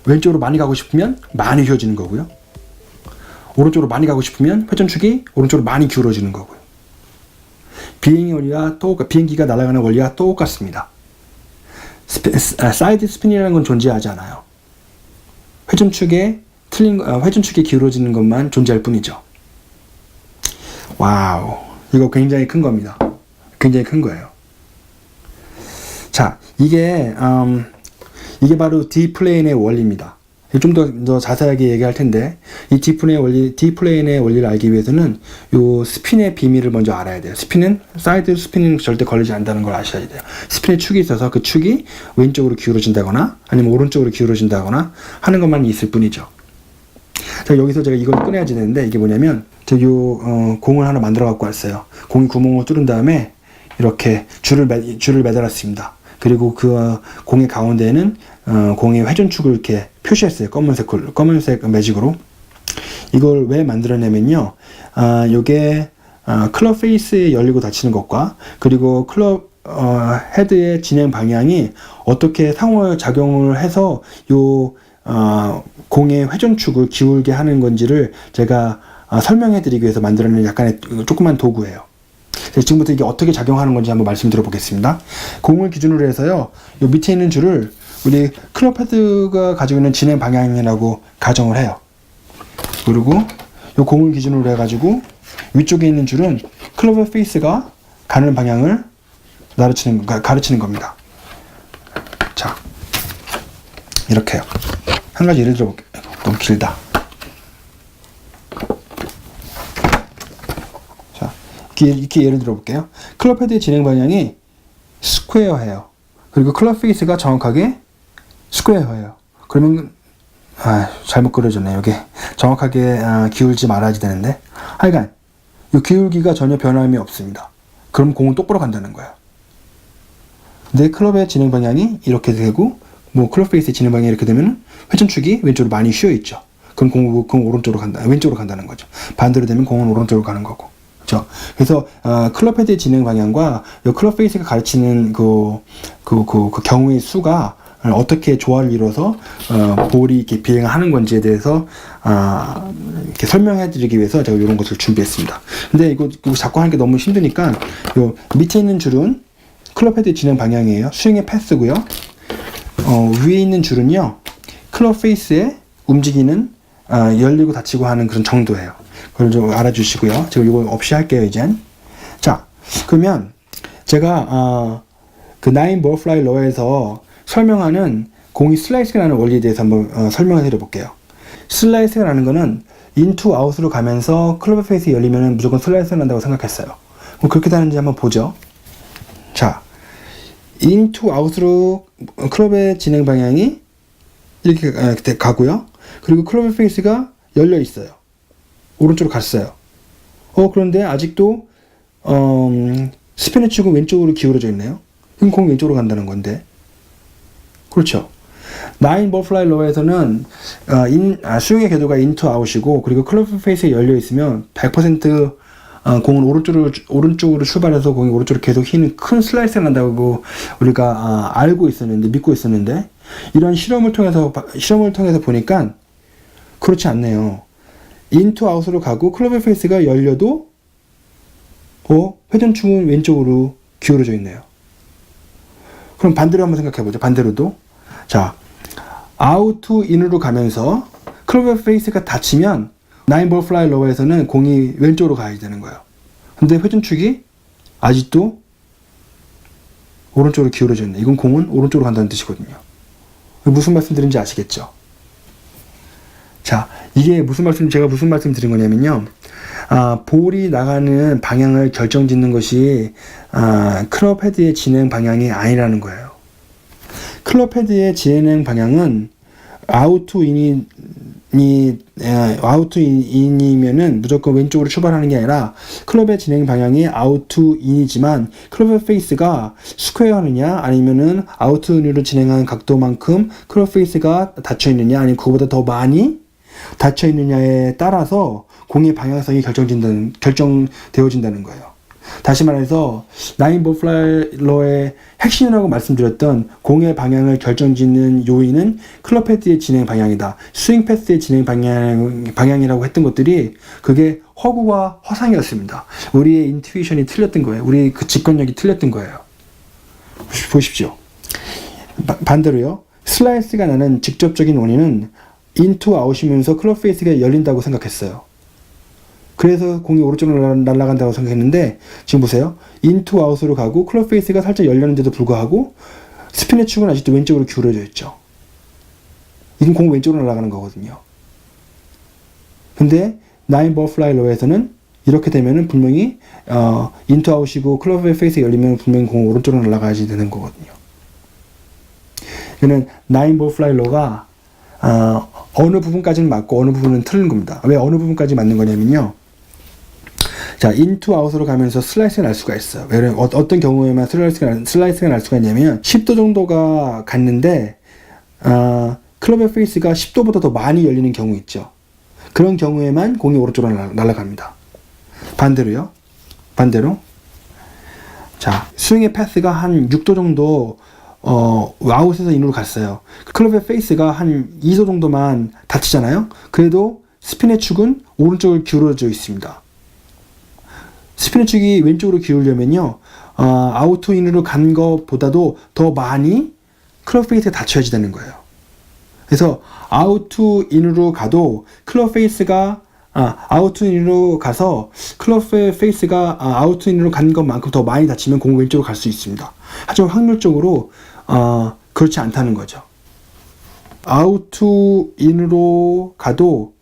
왼쪽으로 많이 가고 싶으면 많이 휘어지는 거고요. 오른쪽으로 많이 가고 싶으면 회전축이 오른쪽으로 많이 기울어지는 거고요. 비행기가 날아가는 원리와 똑같습니다. 사이드 스핀이라는 건 존재하지 않아요. 회전축이 기울어지는 것만 존재할 뿐이죠. 와우, 이거 굉장히 큰 겁니다. 굉장히 큰 거예요. 자, 이게 바로 D플레인의 원리입니다. 좀 더 자세하게 얘기할 텐데, 이 D플레인의 원리를 알기 위해서는 요 스핀의 비밀을 먼저 알아야 돼요. 사이드 스핀은 절대 걸리지 않는다는 걸 아셔야 돼요. 스핀의 축이 있어서 그 축이 왼쪽으로 기울어진다거나 아니면 오른쪽으로 기울어진다거나 하는 것만 있을 뿐이죠. 자, 여기서 제가 이걸 꺼내야지 되는데, 이게 뭐냐면, 공을 하나 만들어 갖고 왔어요. 공이 구멍을 뚫은 다음에 이렇게 줄을 매달았습니다. 그리고 그 공의 가운데에는 공의 회전축을 이렇게 표시했어요. 검은색 매직으로. 이걸 왜 만들었냐면요. 요게 클럽 페이스에 열리고 닫히는 것과 그리고 클럽 헤드의 진행 방향이 어떻게 상호작용을 해서 요 공의 회전축을 기울게 하는 건지를 제가 설명해 드리기 위해서 만들어낸 약간의 조그만 도구예요. 지금부터 이게 어떻게 작용하는 건지 한번 말씀드려 보겠습니다. 공을 기준으로 해서요, 요 밑에 있는 줄을 우리 클럽 헤드가 가지고 있는 진행 방향이라고 가정을 해요. 그리고 요 공을 기준으로 해가지고 위쪽에 있는 줄은 클럽 페이스가 가는 방향을 가르치는 겁니다. 자, 이렇게요. 한 가지 예를 들어볼게요. 너무 길다. 이렇게 예를 들어볼게요. 클럽 헤드의 진행 방향이 스퀘어해요. 그리고 클럽 페이스가 정확하게 스퀘어해요. 그러면 잘못 그려졌네요. 여기 정확하게 기울지 말아야지 되는데, 하여간 이 기울기가 전혀 변함이 없습니다. 그럼 공은 똑바로 간다는 거예요. 근데 클럽의 진행 방향이 이렇게 되고, 클럽 페이스의 진행 방향이 이렇게 되면 회전축이 왼쪽으로 많이 휘어 있죠. 그럼 공은 왼쪽으로 간다는 거죠. 반대로 되면 공은 오른쪽으로 가는 거고. 그래서 클럽 헤드의 진행 방향과 클럽 페이스가 가르치는 그 경우의 수가 어떻게 조화를 이뤄서 볼이 이렇게 비행하는 건지에 대해서 이렇게 설명해드리기 위해서 제가 이런 것을 준비했습니다. 근데 이거 자꾸 하는 게 너무 힘드니까 요 밑에 있는 줄은 클럽 헤드의 진행 방향이에요. 스윙의 패스고요. 위에 있는 줄은요, 클럽 페이스에 움직이는 열리고 닫히고 하는 그런 정도예요. 그걸 좀 알아주시고요. 제가 이거 없이 할게요, 이젠. 자, 그러면 제가 그 9-ball fly law에서 설명하는 공이 슬라이스라는 원리에 대해서 한번 설명을 드려볼게요. 슬라이스라는 거는 인투 아웃으로 가면서 클럽 페이스 열리면 무조건 슬라이스가 난다고 생각했어요. 그렇게 되는지 한번 보죠. 자, 인투 아웃으로 클럽의 진행 방향이 이렇게 가고요. 그리고 클럽 페이스가 열려 있어요. 오른쪽으로 갔어요. 그런데 아직도 스핀의 축은 왼쪽으로 기울어져 있네요. 그럼 공이 왼쪽으로 간다는 건데. 그렇죠. 9-ball fly law에서는 스윙의 궤도가 인투 아웃이고, 그리고 클럽 페이스에 열려 있으면 100% 공은 오른쪽으로 출발해서 공이 오른쪽으로 계속 휘는 큰 슬라이스가 난다고 우리가 믿고 있었는데, 이런 실험을 통해서 보니까 그렇지 않네요. 인투 아웃으로 가고 클럽 페이스가 열려도 회전축은 왼쪽으로 기울어져 있네요. 그럼 반대로 한번 생각해보죠. 반대로도. 자, 아웃 투 인으로 가면서 클럽 페이스가 닫히면 9-ball fly law에서는 공이 왼쪽으로 가야 되는 거예요. 근데 회전축이 아직도 오른쪽으로 기울어져 있네. 이건 공은 오른쪽으로 간다는 뜻이거든요. 무슨 말씀 드린지 아시겠죠? 자, 이게 제가 무슨 말씀 드린 거냐면요. 볼이 나가는 방향을 결정짓는 것이 클럽 헤드의 진행 방향이 아니라는 거예요. 클럽 헤드의 진행 방향은 아웃투 인이면은 무조건 왼쪽으로 출발하는 게 아니라, 클럽의 진행 방향이 아웃투 인이지만 클럽 페이스가 스퀘어 하느냐 아니면은 아웃투 인으로 진행하는 각도만큼 클럽 페이스가 닫혀 있느냐 아니면 그거보다 더 많이 닫혀 있느냐에 따라서 공의 방향성이 결정되어진다는 거예요. 다시 말해서 나인 볼플라이러의 핵심이라고 말씀드렸던 공의 방향을 결정짓는 요인은 클럽 패스의 진행 방향이다. 스윙 패스의 진행 방향이라고 했던 것들이 그게 허구와 허상이었습니다. 우리의 인투이션이 틀렸던 거예요. 우리 그 직관력이 틀렸던 거예요. 보십시오. 반대로요. 슬라이스가 나는 직접적인 원인은 인투 아웃이면서 클럽 페이스가 열린다고 생각했어요. 그래서 공이 오른쪽으로 날아간다고 생각했는데 지금 보세요. 인투 아웃으로 가고 클럽 페이스가 살짝 열렸는데도 불구하고 스핀의 축은 아직도 왼쪽으로 기울어져 있죠. 이건 공 왼쪽으로 날아가는 거거든요. 근데 나인 볼플라이 로에서는 이렇게 되면은 분명히 인투 아웃이고 클럽 페이스가 열리면 분명히 공 오른쪽으로 날아가야지 되는 거거든요. 이거는 나인 볼플라이 로가 어느 부분까지는 맞고 어느 부분은 틀린 겁니다. 왜 어느 부분까지 맞는 거냐면요. 자, 인투 아웃으로 가면서 슬라이스가 날 수가 있어요. 왜냐면 어떤 경우에만 슬라이스가 날 수가 있냐면 10도 정도가 갔는데 클럽의 페이스가 10도보다 더 많이 열리는 경우 있죠. 그런 경우에만 공이 오른쪽으로 날아갑니다. 반대로요. 반대로 자, 스윙의 패스가 한 6도 정도 아웃에서 인으로 갔어요. 클럽의 페이스가 한 2도 정도만 닫히잖아요. 그래도 스핀의 축은 오른쪽으로 기울어져 있습니다. 스핀의 축이 왼쪽으로 기울려면요, 아웃 인으로 간 것보다도 더 많이 클럽 페이스가 닫혀야지 되는 거예요. 그래서 아웃 인으로 가도 클럽 페이스가 아웃 인으로 가서 클럽 페이스가 아웃 인으로 간 것만큼 더 많이 닫히면 공 왼쪽으로 갈 수 있습니다. 하지만 확률적으로 그렇지 않다는 거죠. 아웃 인으로 가도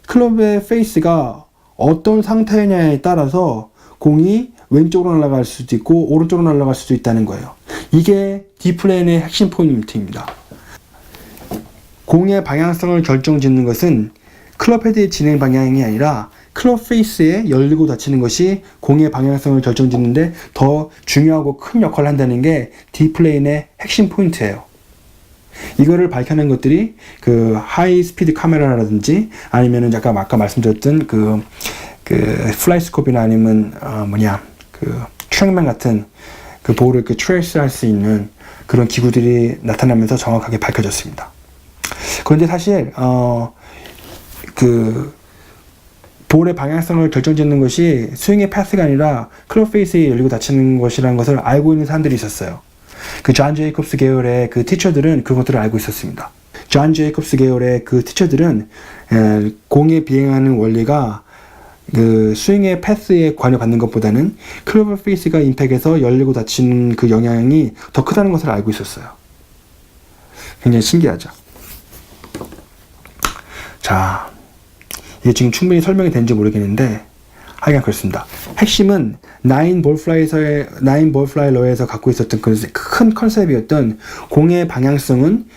클럽의 페이스가 어떤 상태냐에 따라서 공이 왼쪽으로 날아갈 수도 있고 오른쪽으로 날아갈 수도 있다는 거예요. 이게 D플랜의 핵심 포인트입니다. 공의 방향성을 결정짓는 것은 클럽 헤드의 진행 방향이 아니라 클럽 페이스에 열리고 닫히는 것이 공의 방향성을 결정짓는데 더 중요하고 큰 역할을 한다는 게 D플랜의 핵심 포인트예요. 이거를 밝혀낸 것들이 그 하이 스피드 카메라라든지 아니면은 아까 말씀드렸던 그 플라이스코프나 아니면 트랙맨 같은 그 볼을 트레이스 할 수 있는 그런 기구들이 나타나면서 정확하게 밝혀졌습니다. 그런데 사실 그 볼의 방향성을 결정짓는 것이 스윙의 패스가 아니라 클럽 페이스에 열리고 닫히는 것이라는 것을 알고 있는 사람들이 있었어요. 그 존 제이콥스 계열의 그 티처들은 그것들을 알고 있었습니다. 존 제이콥스 계열의 그 티처들은 공에 비행하는 원리가 그 스윙의 패스에 관여받는 것보다는 클럽 페이스가 임팩에서 열리고 닫히는 그 영향이 더 크다는 것을 알고 있었어요. 굉장히 신기하죠. 자, 이게 지금 충분히 설명이 되는지 모르겠는데 하여간 그렇습니다. 핵심은 나인 볼플라이러에서 갖고 있었던 그 큰 컨셉이었던 공의 방향성은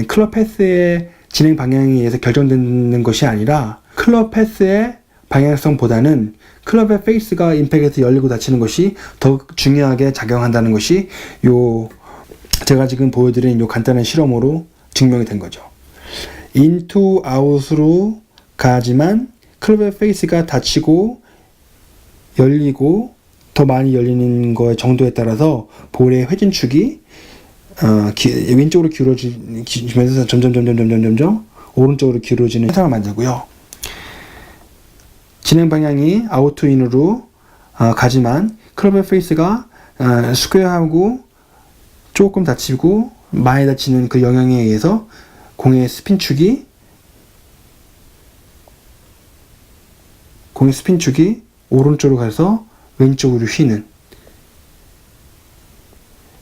클럽 패스의 진행 방향에 의해서 결정되는 것이 아니라 클럽 패스의 방향성보다는 클럽의 페이스가 임팩에서 열리고 닫히는 것이 더 중요하게 작용한다는 것이 제가 지금 보여드린 요 간단한 실험으로 증명이 된 거죠. 인투 아웃으로 가지만 클럽의 페이스가 닫히고 열리고 더 많이 열리는 거의 정도에 따라서 볼의 회전축이 왼쪽으로 기울어지면서 점점 오른쪽으로 기울어지는 현상을 만들고요. 진행 방향이 아웃 인으로 가지만 클럽의 페이스가 스퀘어하고 조금 닫히고 많이 닫히는 그 영향에 의해서 공의 스핀축이 오른쪽으로 가서 왼쪽으로 휘는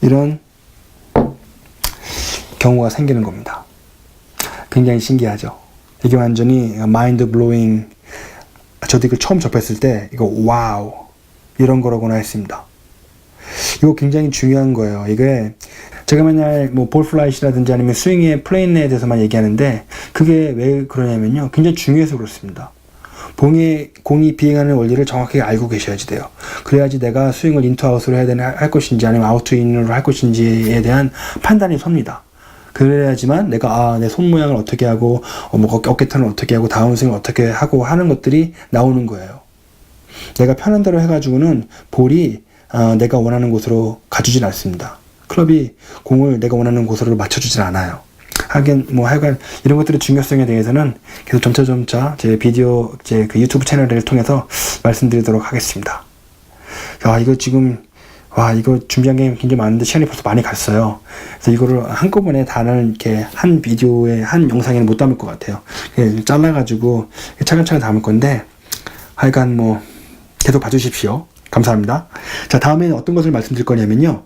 이런 경우가 생기는 겁니다. 굉장히 신기하죠. 이게 완전히 마인드 블로잉. 저도 이걸 처음 접했을 때 이거 와우 이런 거라고나 했습니다. 이거 굉장히 중요한 거예요. 이게 제가 맨날 볼 플라이트라든지 아니면 스윙의 플레인에 대해서만 얘기하는데 그게 왜 그러냐면요, 굉장히 중요해서 그렇습니다. 공이 비행하는 원리를 정확하게 알고 계셔야지 돼요. 그래야지 내가 스윙을 인투 아웃으로 할 것인지 아니면 아웃 인으로 할 것인지에 대한 판단이 섭니다. 그래야지만 내가 내 손 모양을 어떻게 하고 어깨턴을 어떻게 하고 다운스윙을 어떻게 하고 하는 것들이 나오는 거예요. 내가 편한 대로 해가지고는 볼이 내가 원하는 곳으로 가주질 않습니다. 클럽이 공을 내가 원하는 곳으로 맞춰주질 않아요. 하긴 뭐 하여간 이런 것들의 중요성에 대해서는 계속 점차 제 비디오 그 유튜브 채널을 통해서 말씀드리도록 하겠습니다. 야, 이거 지금 이거 준비한 게 굉장히 많은데 시간이 벌써 많이 갔어요. 그래서 이거를 한꺼번에 다는 이렇게 한 비디오에 한 영상에는 못 담을 것 같아요. 잘라가지고 차근차근 담을 건데 하여간 뭐 계속 봐주십시오. 감사합니다. 자, 다음에는 어떤 것을 말씀드릴 거냐면요.